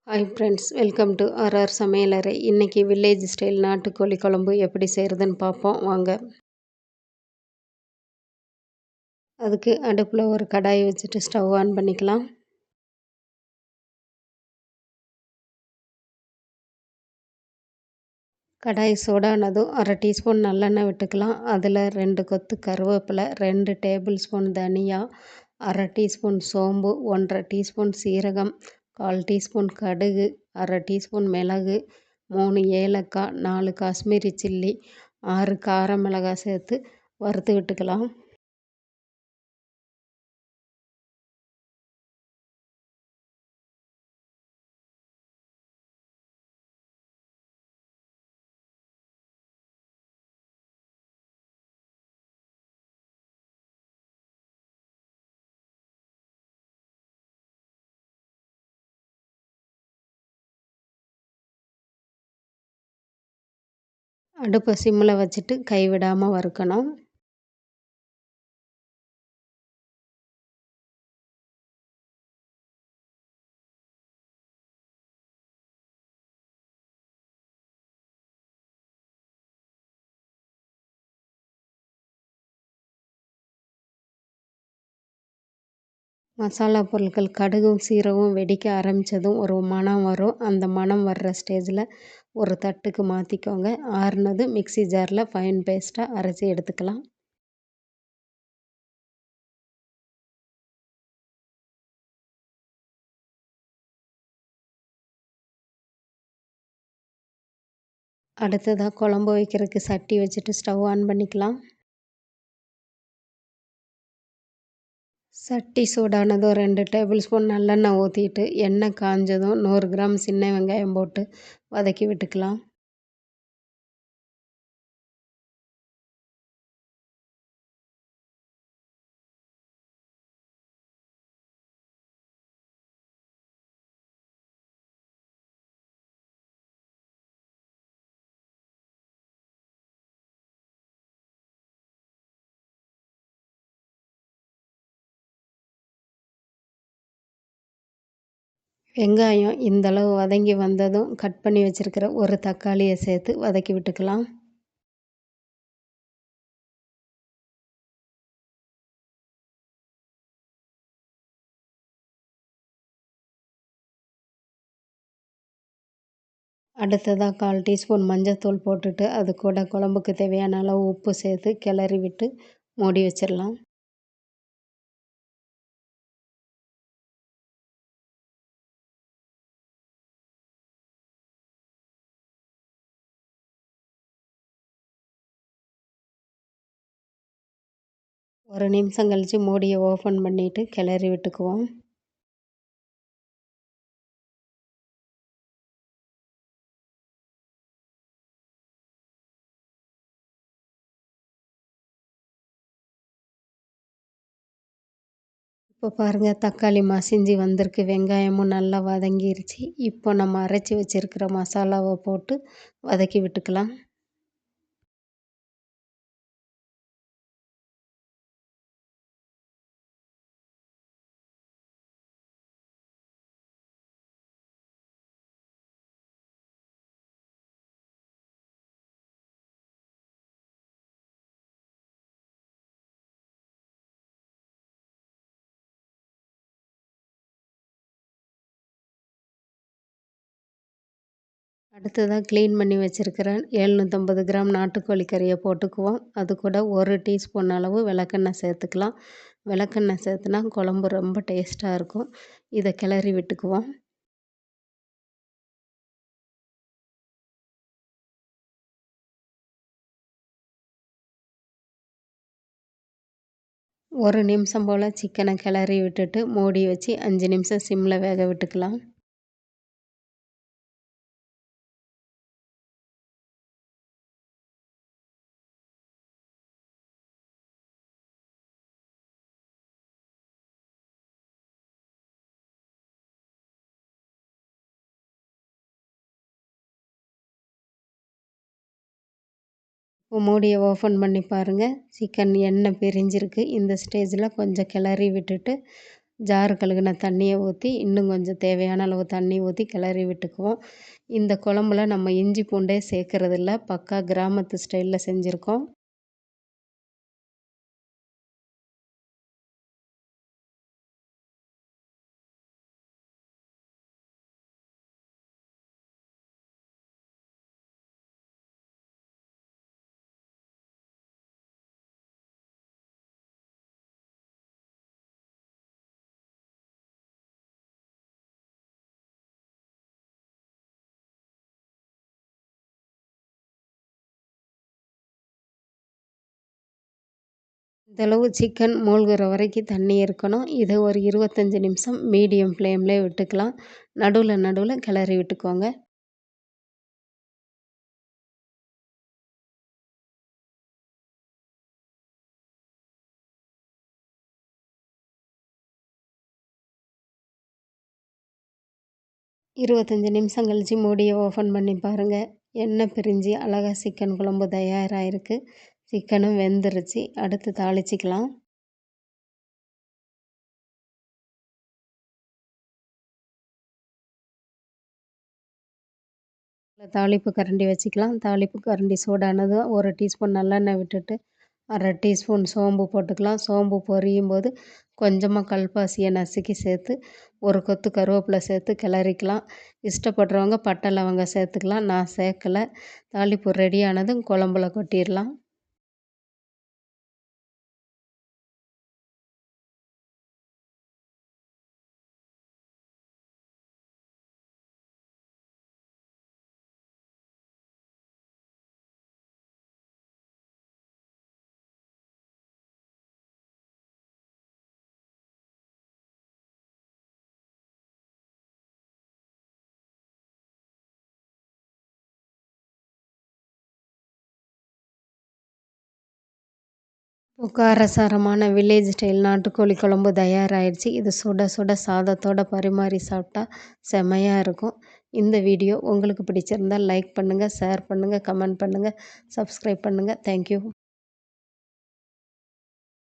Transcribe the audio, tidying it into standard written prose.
Hi friends, welcome to RR சமையலறை. இன்றைக்கி village style நாட்டுக்கோழி குழம்பு எப்படி செய்கிறதுன்னு பார்ப்போம் வாங்க. அதுக்கு அடுப்பில் ஒரு கடாயை வச்சுட்டு ஸ்டவ் ஆன் பண்ணிக்கலாம். கடாய் சூடானதும் 1/2 டீஸ்பூன் நல்லெண்ணெய் விட்டுக்கலாம். அதில் 2 கொத்து கருவேப்பிலை, 2 டேபிள் ஸ்பூன் தனியா, 1/2 டீஸ்பூன் சோம்பு, 1/2 டீஸ்பூன் சீரகம், 1/4 டீஸ்பூன் கடுகு, 1/2 டீஸ்பூன் மிளகு, 3 ஏலக்காய், 4 காஷ்மீரி சில்லி, 6 கார மிளகாய் சேர்த்து வறுத்து விட்டுக்கலாம். அடுப்பை சிம்மில் வச்சுட்டு கைவிடாமல் வறுக்கணும். மசாலா பொருட்கள் கடுகும் சீரகம் வெடிக்க ஆரம்பித்ததும் ஒரு மணம் வரும். அந்த மணம் வர்ற ஸ்டேஜில் ஒரு தட்டுக்கு மாற்றிக்கோங்க. ஆறுனது மிக்ஸி ஜாரில் ஃபைன் பேஸ்ட்டாக அரைச்சி எடுத்துக்கலாம். அடுத்ததாக குழம்பு வைக்கிறதுக்கு சட்டி வச்சுட்டு ஸ்டவ் ஆன் பண்ணிக்கலாம். சட்டி சூடானதும் 2 டேபிள் ஸ்பூன் நல்லெண்ணெய் ஊற்றிட்டு எண்ணெய் காஞ்சதும் 100 கிராம் சின்ன வெங்காயம் போட்டு வதக்கி விட்டுக்கலாம். வெங்காயம் இந்தளவு வதங்கி வந்ததும் கட் பண்ணி வச்சுருக்கிற ஒரு தக்காளியை சேர்த்து வதக்கி விட்டுக்கலாம். அடுத்ததாக 1/4 டீஸ்பூன் மஞ்சள்தூள் போட்டுட்டு அது கூட குழம்புக்கு தேவையான அளவு உப்பு சேர்த்து கிளறி விட்டு மூடி வச்சிடலாம். ஒரு நிமிஷம் கழித்து மூடியை ஓப்பன் பண்ணிவிட்டு கிளறி விட்டுக்குவோம். இப்போ பாருங்கள், தக்காளி மசிஞ்சு வந்திருக்கு, வெங்காயமும் நல்லா வதங்கிருச்சு. இப்போ நம்ம அரைச்சி வச்சுருக்கிற மசாலாவை போட்டு வதக்கி விட்டுக்கலாம். அடுத்ததாக க்ளீன் பண்ணி வச்சுருக்கிற 750 கிராம் நாட்டுக்கோழி கறியை போட்டுக்குவோம். அது கூட 1 டீஸ்பூன் அளவு விளக்கெண்ணெய் சேர்த்துக்கலாம். விளக்கெண்ணெய் சேர்த்துனா குழம்பு ரொம்ப டேஸ்ட்டாக இருக்கும். இதை கிளறி விட்டுக்குவோம். ஒரு நிமிஷம் போல் சிக்கனை கிளறி விட்டுட்டு மூடி வச்சு 5 நிமிஷம் சிம்மில் வேக விட்டுக்கலாம். இப்போ மூடியை ஓப்பன் பண்ணி பாருங்கள், சிக்கன் எண்ணெய் பிரிஞ்சிருக்கு. இந்த ஸ்டேஜில் கொஞ்சம் கிளறி விட்டுட்டு ஜாரு கழுகுன தண்ணியை ஊற்றி இன்னும் கொஞ்சம் தேவையான அளவு தண்ணி ஊற்றி கிளறி விட்டுக்குவோம். இந்த குழம்புல நம்ம இஞ்சி பூண்டே சேர்க்கறதில்ல, பக்கா கிராமத்து ஸ்டைலில் செஞ்சுருக்கோம். இந்தளவு சிக்கன் மூழ்கிற வரைக்கும் தண்ணி இருக்கணும். இதை ஒரு 25 நிமிஷம் மீடியம் ஃப்ளேம்லேயே விட்டுக்கலாம். நடுவில் நடுவில் கிளறி விட்டுக்கோங்க. இருபத்தஞ்சி நிமிஷம் கழித்து மூடியை ஓப்பன் பண்ணி பாருங்கள். எண்ணெய் பிரிஞ்சு அழகாக சிக்கன் குழம்பு தயாராகிருக்கு. சிக்கனும் வெந்துருச்சு. அடுத்து தாளிச்சிக்கலாம். தாளிப்பு கரண்டி வச்சுக்கலாம். தாளிப்பு கரண்டி சூடானதும் 1 டீஸ்பூன் நல்லெண்ணெய் விட்டுட்டு 1/2 டீஸ்பூன் சோம்பு போட்டுக்கலாம். சோம்பு பொரியும் போது கொஞ்சமாக கல்பாசியை நசுக்கி சேர்த்து 1 கொத்து கருவேப்பிலை சேர்த்து கிளறிக்கலாம். இஷ்டப்படுறவங்க பட்டை லவங்கம் சேர்த்துக்கலாம். நான் சேர்க்கலை. தாளிப்பு ரெடியானதும் குழம்புல கொட்டிடலாம். காரசாரமான வில்லேஜ் ஸ்டைல் நாட்டுக்கோழி குழம்பு தயாராகிடுச்சு. இது சுட சுட சாதத்தோடு பரிமாறி சாப்பிட்டா செமையாக இருக்கும். இந்த வீடியோ உங்களுக்கு பிடிச்சிருந்தால் லைக் பண்ணுங்கள், ஷேர் பண்ணுங்கள், கமெண்ட் பண்ணுங்கள், சப்ஸ்கிரைப் பண்ணுங்கள். தேங்க்யூ.